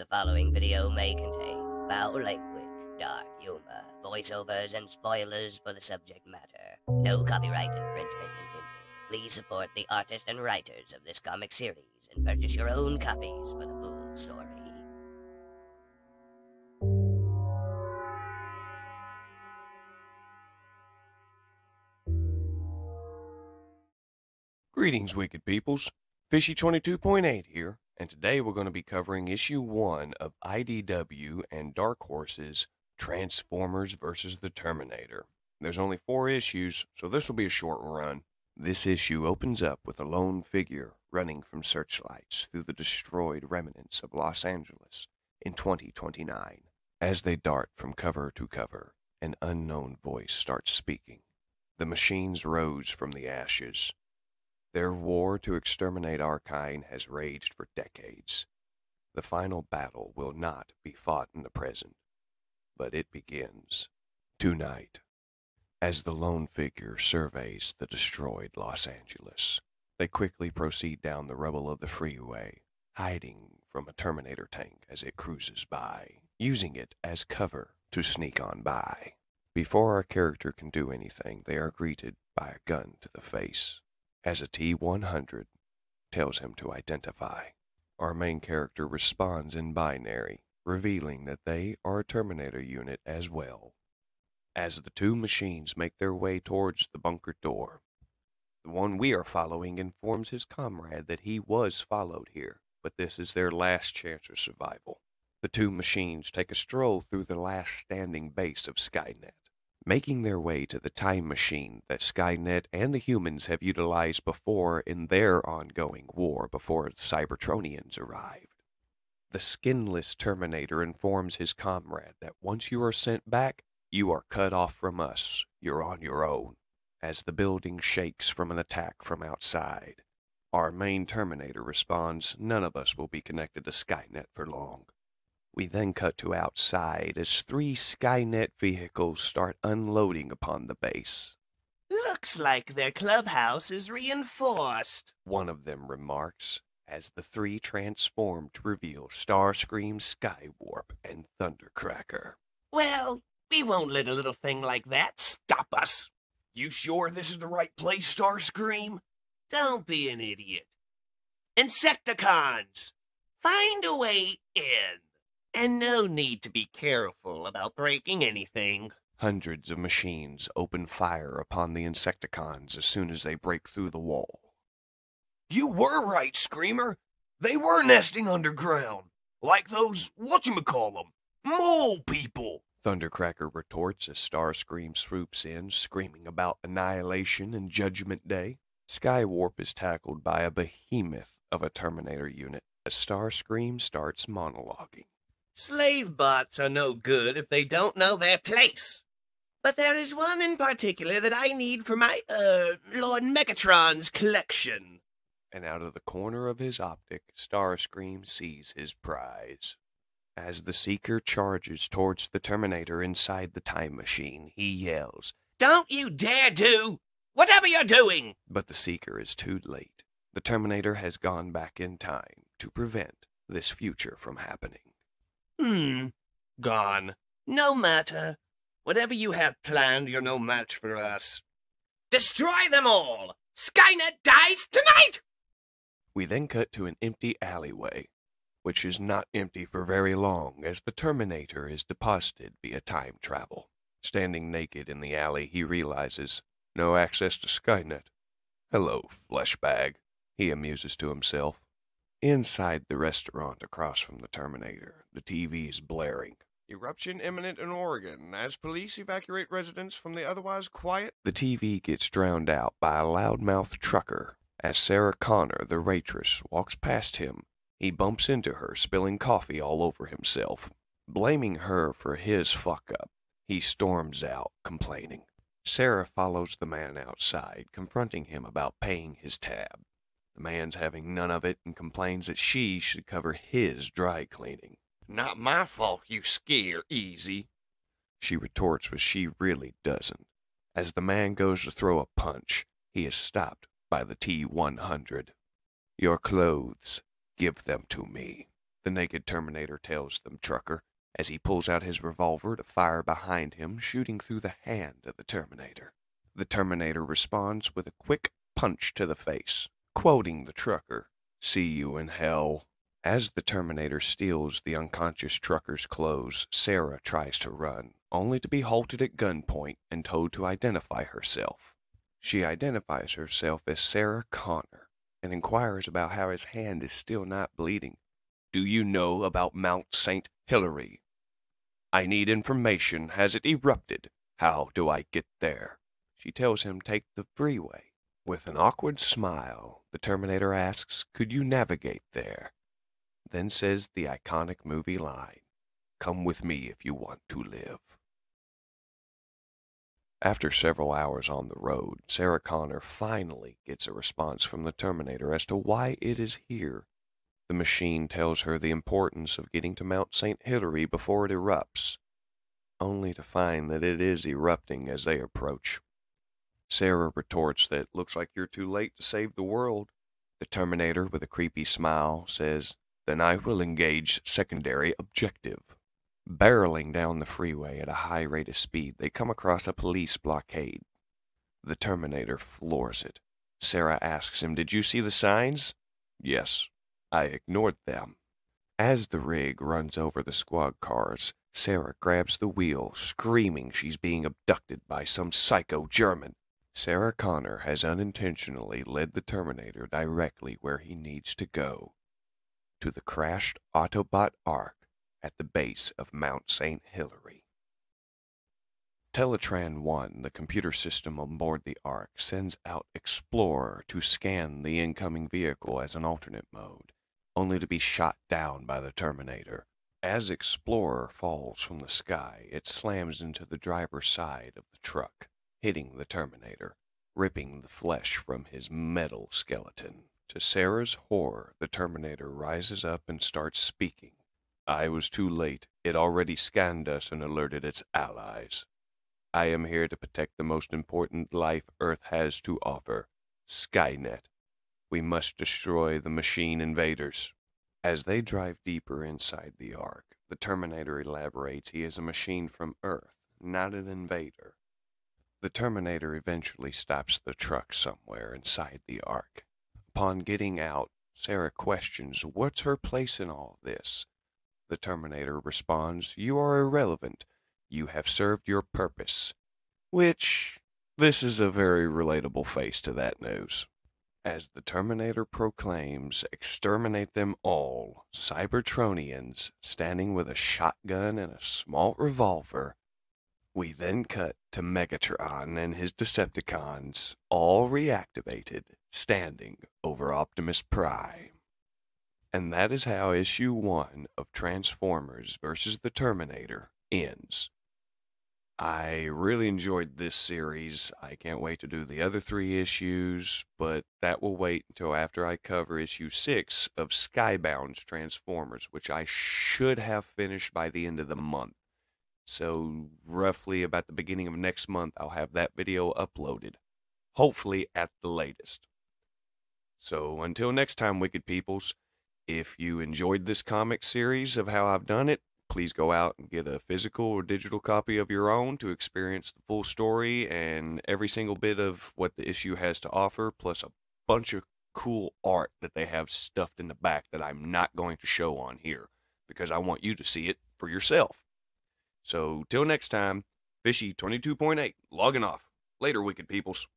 The following video may contain foul language, dark humor, voiceovers, and spoilers for the subject matter. No copyright infringement intended. Please support the artist and writers of this comic series and purchase your own copies for the full story. Greetings, wicked peoples. Fishie 22.8 here, and today we're going to be covering issue 1 of IDW and Darkhorse's Transformers vs. the Terminator. There's only 4 issues, so this will be a short run. This issue opens up with a lone figure running from searchlights through the destroyed remnants of Los Angeles in 2029. As they dart from cover to cover, an unknown voice starts speaking. The machines rose from the ashes. Their war to exterminate our kind has raged for decades. The final battle will not be fought in the present, but it begins tonight. As the lone figure surveys the destroyed Los Angeles, they quickly proceed down the rubble of the freeway, hiding from a Terminator tank as it cruises by, using it as cover to sneak on by. Before our character can do anything, they are greeted by a gun to the face, as a T-100 tells him to identify. Our main character responds in binary, revealing that they are a Terminator unit as well. As the two machines make their way towards the bunker door, the one we are following informs his comrade that he was followed here, but this is their last chance of survival. The two machines take a stroll through the last standing base of Skynet, making their way to the time machine that Skynet and the humans have utilized before in their ongoing war before the Cybertronians arrived. The skinless Terminator informs his comrade that once you are sent back, you are cut off from us. You're on your own. As the building shakes from an attack from outside, our main Terminator responds, none of us will be connected to Skynet for long. We then cut to outside as 3 Skynet vehicles start unloading upon the base. Looks like their clubhouse is reinforced, one of them remarks, as the 3 transform to reveal Starscream, Skywarp, and Thundercracker. Well, we won't let a little thing like that stop us. You sure this is the right place, Starscream? Don't be an idiot. Insecticons, find a way in. And no need to be careful about breaking anything. Hundreds of machines open fire upon the Insecticons as soon as they break through the wall. You were right, Screamer. They were nesting underground, like those, whatchamacallem, mole people. Thundercracker retorts as Starscream swoops in, screaming about annihilation and Judgment Day. Skywarp is tackled by a behemoth of a Terminator unit as Starscream starts monologuing. Slave bots are no good if they don't know their place. But there is one in particular that I need for my, Lord Megatron's collection. And out of the corner of his optic, Starscream sees his prize. As the Seeker charges towards the Terminator inside the time machine, he yells, "Don't you dare do whatever you're doing!" But the Seeker is too late. The Terminator has gone back in time to prevent this future from happening. Gone. No matter. Whatever you have planned, you're no match for us. Destroy them all! Skynet dies tonight! We then cut to an empty alleyway, which is not empty for very long as the Terminator is deposited via time travel. Standing naked in the alley, he realizes, no access to Skynet. Hello, flesh bag, he amuses to himself. Inside the restaurant across from the Terminator, the TV is blaring. Eruption imminent in Oregon as police evacuate residents from the otherwise quiet. The TV gets drowned out by a loudmouth trucker as Sarah Connor, the waitress, walks past him. He bumps into her, spilling coffee all over himself. Blaming her for his fuck-up, he storms out, complaining. Sarah follows the man outside, confronting him about paying his tab. The man's having none of it and complains that she should cover his dry cleaning. Not my fault, you scare easy, she retorts, but she really doesn't. As the man goes to throw a punch, he is stopped by the T-100. Your clothes, give them to me. the naked Terminator tells the trucker as he pulls out his revolver to fire behind him, shooting through the hand of the Terminator. The Terminator responds with a quick punch to the face, quoting the trucker, "See you in hell." As the Terminator steals the unconscious trucker's clothes, Sarah tries to run, only to be halted at gunpoint and told to identify herself. She identifies herself as Sarah Connor and inquires about how his hand is still not bleeding. "Do you know about Mount St. Hilary? I need information. Has it erupted? How do I get there?" She tells him take the freeway. With an awkward smile, the Terminator asks, "Could you navigate there?" Then says the iconic movie line, "Come with me if you want to live." After several hours on the road, Sarah Connor finally gets a response from the Terminator as to why it is here. The machine tells her the importance of getting to Mount St. Hilary before it erupts, only to find that it is erupting as they approach. Sarah retorts that looks like you're too late to save the world. The Terminator, with a creepy smile, says, "Then I will engage secondary objective." Barreling down the freeway at a high rate of speed, they come across a police blockade. The Terminator floors it. Sarah asks him, "Did you see the signs?" "Yes, I ignored them." As the rig runs over the squad cars, Sarah grabs the wheel, screaming she's being abducted by some psycho German. Sarah Connor has unintentionally led the Terminator directly where he needs to go, to the crashed Autobot Ark at the base of Mount St. Hilary. Teletran 1, the computer system on board the Ark, sends out Explorer to scan the incoming vehicle as an alternate mode, only to be shot down by the Terminator. As Explorer falls from the sky, it slams into the driver's side of the truck, hitting the Terminator, ripping the flesh from his metal skeleton. To Sarah's horror, the Terminator rises up and starts speaking. "I was too late. It already scanned us and alerted its allies. I am here to protect the most important life Earth has to offer, Skynet. We must destroy the machine invaders." As they drive deeper inside the Ark, the Terminator elaborates he is a machine from Earth, not an invader. The Terminator eventually stops the truck somewhere inside the Ark. Upon getting out, Sarah questions what's her place in all this. The Terminator responds, "You are irrelevant. You have served your purpose." Which, this is a very relatable face to that news. As the Terminator proclaims, "Exterminate them all," Cybertronians, standing with a shotgun and a small revolver, we then cut to Megatron and his Decepticons, all reactivated, standing over Optimus Prime. And that is how issue 1 of Transformers vs. the Terminator ends. I really enjoyed this series. I can't wait to do the other 3 issues, but that will wait until after I cover issue 6 of Skybound's Transformers, which I should have finished by the end of the month. So roughly about the beginning of next month, I'll have that video uploaded, hopefully at the latest. So until next time, wicked peoples, if you enjoyed this comic series of how I've done it, please go out and get a physical or digital copy of your own to experience the full story and every single bit of what the issue has to offer, plus a bunch of cool art that they have stuffed in the back that I'm not going to show on here because I want you to see it for yourself. So till next time, Fishie 22.8 logging off. Later, wicked peoples.